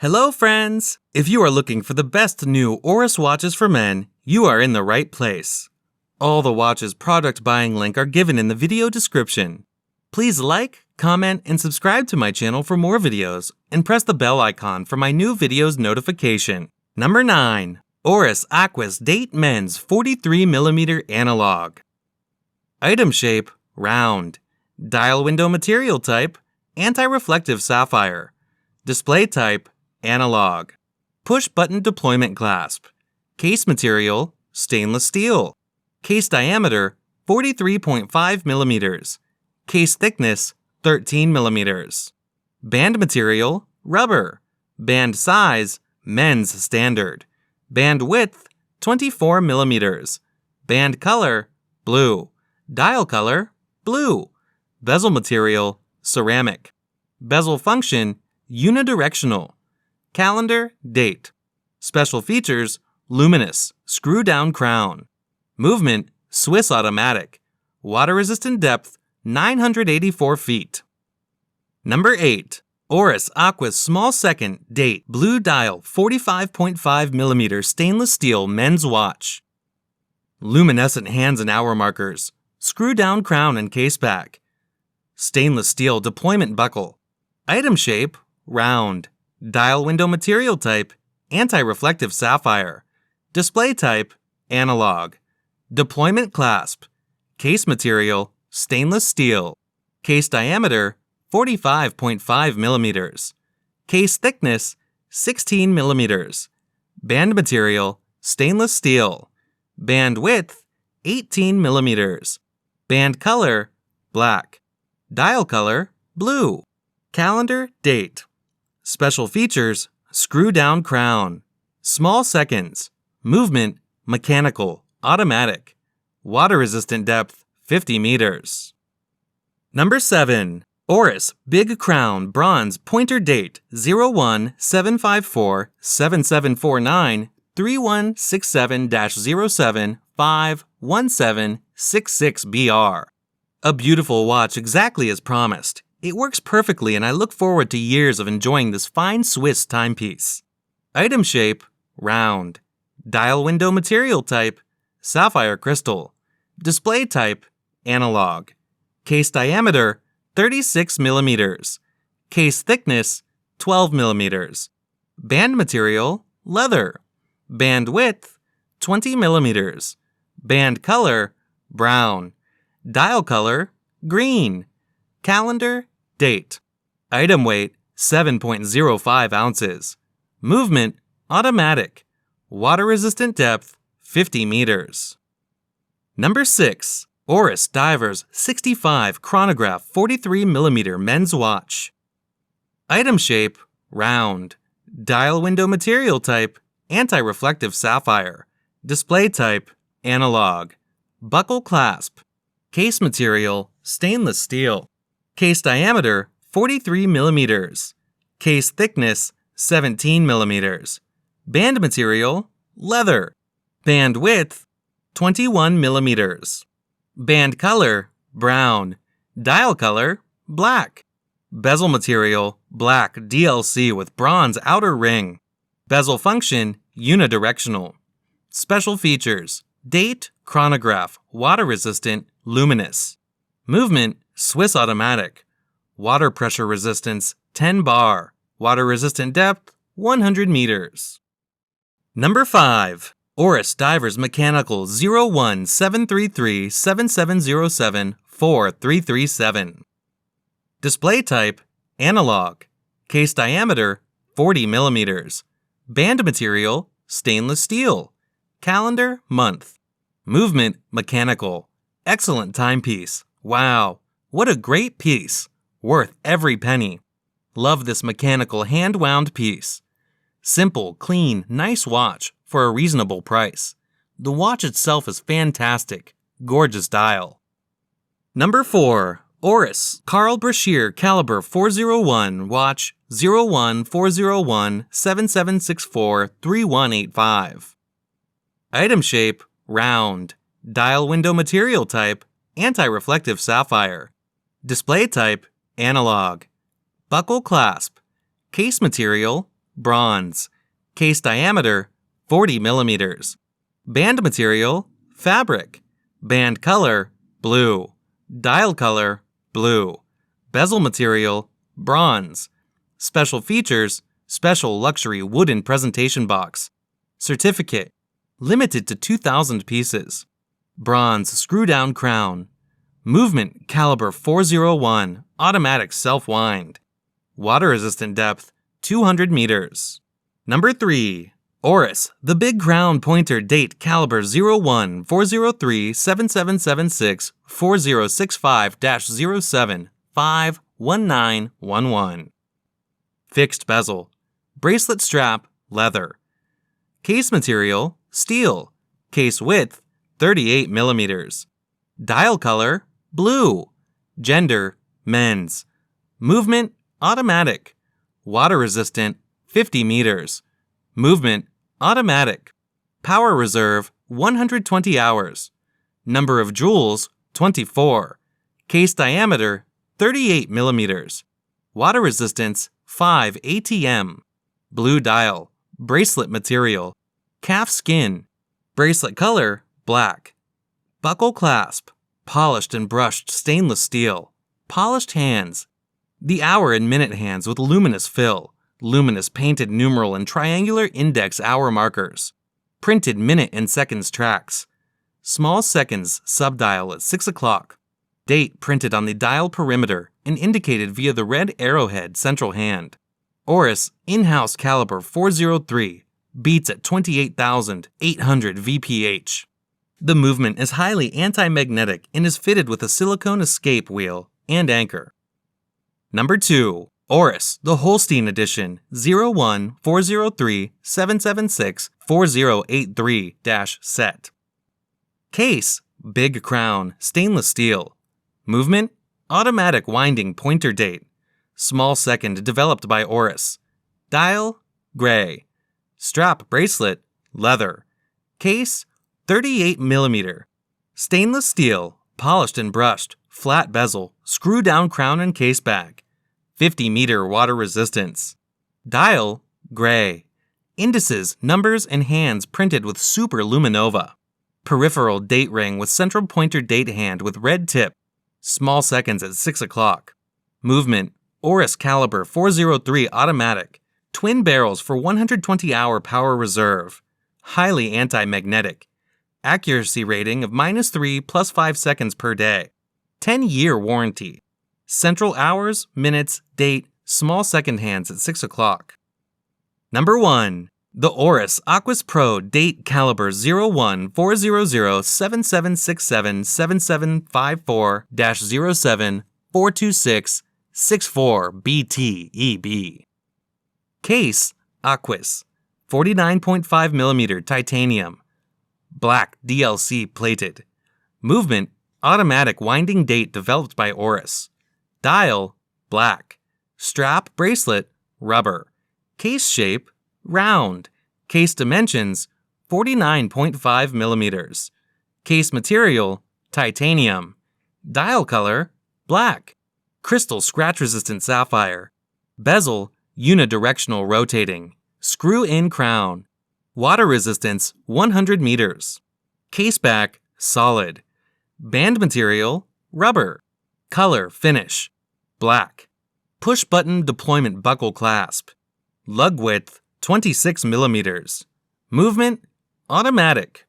Hello friends! If you are looking for the best new Oris watches for men, you are in the right place. All the watches product buying link are given in the video description. Please like, comment, and subscribe to my channel for more videos, and press the bell icon for my new videos notification. Number 9. Oris Aquis Date Men's 43mm Analog. Item shape, round. Dial window material type, anti-reflective sapphire. Display type, analog. Push button deployment clasp. Case material, stainless steel. Case diameter, 43.5 millimeters. Case thickness, 13 millimeters. Band material, rubber. Band size, men's standard. Band width, 24 millimeters. Band color, blue. Dial color, blue. Bezel material, ceramic. Bezel function, unidirectional. Calendar, date. Special features, luminous, screw-down crown. Movement, Swiss automatic. Water-resistant depth, 984 feet. Number 8. Oris Aquis Small Second Date Blue Dial 45.5 millimeter Stainless Steel Men's Watch. Luminescent hands and hour markers. Screw-down crown and case back. Stainless steel deployment buckle. Item shape, round. Dial window material type, anti-reflective sapphire. Display type, analog. Deployment clasp. Case material, stainless steel. Case diameter, 45.5 millimeters. Case thickness, 16 millimeters. Band material, stainless steel. Band width, 18 millimeters. Band color, black. Dial color, blue. Calendar, date. Special features, screw-down crown. Small seconds. Movement, mechanical, automatic. Water-resistant depth, 50 meters. Number 7. Oris Big Crown Bronze Pointer Date 01-754-7749-3167-07-51766BR. A beautiful watch exactly as promised. It works perfectly and I look forward to years of enjoying this fine Swiss timepiece. Item shape, round. Dial window material type, sapphire crystal. Display type, analog. Case diameter, 36 millimeters. Case thickness, 12 millimeters. Band material, leather. Band width, 20 millimeters. Band color, brown. Dial color, green. Calendar, date. Item weight, 7.05 ounces. Movement, automatic. Water-resistant depth, 50 meters. Number 6. Oris Divers 65 Chronograph 43mm Men's Watch. Item shape, round. Dial window material type, anti-reflective sapphire. Display type, analog. Buckle clasp. Case material, stainless steel. Case diameter, 43 millimeters. Case thickness, 17 millimeters. Band material, leather. Band width, 21 millimeters. Band color, brown. Dial color, black. Bezel material, black DLC with bronze outer ring. Bezel function, unidirectional. Special features, date, chronograph, water-resistant, luminous. Movement, Swiss automatic. Water pressure resistance, 10 bar. Water-resistant depth, 100 meters. Number 5. Oris Divers Mechanical 01-733-7707-4337. Display type, analog. Case diameter, 40 millimeters. Band material, stainless steel. Calendar, month. Movement, mechanical. Excellent timepiece. Wow, what a great piece. Worth every penny. Love this mechanical hand-wound piece. Simple, clean, nice watch for a reasonable price. The watch itself is fantastic. Gorgeous dial. Number 4. Oris Carl Brashear Calibre 401 Watch 01-401-7764-3185. Item shape, round. Dial window material type, anti-reflective sapphire. Display type, analog. Buckle clasp. Case material, bronze. Case diameter, 40 millimeters. Band material, fabric. Band color, blue. Dial color, blue. Bezel material, bronze. Special features, special luxury wooden presentation box. Certificate, limited to 2,000 pieces. Bronze screw-down crown. Movement Calibre 401, automatic self-wind. Water-resistant depth, 200 meters. Number 3. Oris, the Big Crown Pointer Date Calibre 01 403 7776 4065-07 51911. Fixed bezel. Bracelet strap, leather. Case material, steel. Case width, 38 millimeters. Dial color, blue. Gender, men's. Movement, automatic. Water resistant, 50 meters. Movement, automatic. Power reserve, 120 hours. Number of jewels, 24. Case diameter, 38 millimeters. Water resistance, 5 ATM. Blue dial. Bracelet material. Calf skin. Bracelet color, black. Buckle clasp. Polished and brushed stainless steel. Polished hands. The hour and minute hands with luminous fill. Luminous painted numeral and triangular index hour markers. Printed minute and seconds tracks. Small seconds subdial at 6 o'clock. Date printed on the dial perimeter and indicated via the red arrowhead central hand. Oris in-house Calibre 403 beats at 28,800 VPH. The movement is highly anti-magnetic and is fitted with a silicone escape wheel and anchor. Number 2. Oris, the Holstein Edition 01 403 776 4083-set. Case, big crown, stainless steel. Movement, automatic winding pointer date. Small second developed by Oris. Dial, gray. Strap bracelet, leather. Case, 38 millimeter. Stainless steel, polished and brushed, flat bezel, screw down crown and case bag. 50-meter water resistance. Dial, gray. Indices, numbers, and hands printed with super luminova. Peripheral date ring with central pointer date hand with red tip. Small seconds at 6 o'clock. Movement, Oris Calibre 403 automatic. Twin barrels for 120-hour power reserve. Highly anti-magnetic. Accuracy rating of -3 + 5 seconds per day. 10-year warranty. Central hours, minutes, date, small second hands at 6 o'clock. Number 1. The Oris Aquis Pro Date Calibre 01 400 7767 7754-07 426 64 BTEB. Case, Aquis, 49.5 millimeter titanium. Black DLC plated. Movement, automatic winding date developed by Oris. Dial, black. Strap, bracelet, rubber. Case shape, round. Case dimensions, 49.5 millimeters. Case material, titanium. Dial color, black. Crystal scratch-resistant sapphire. Bezel, unidirectional rotating. Screw-in crown. Water resistance, 100 meters. Case back, solid. Band material, rubber. Color, finish, black. Push-button deployment buckle clasp. Lug width, 26 millimeters. Movement, automatic.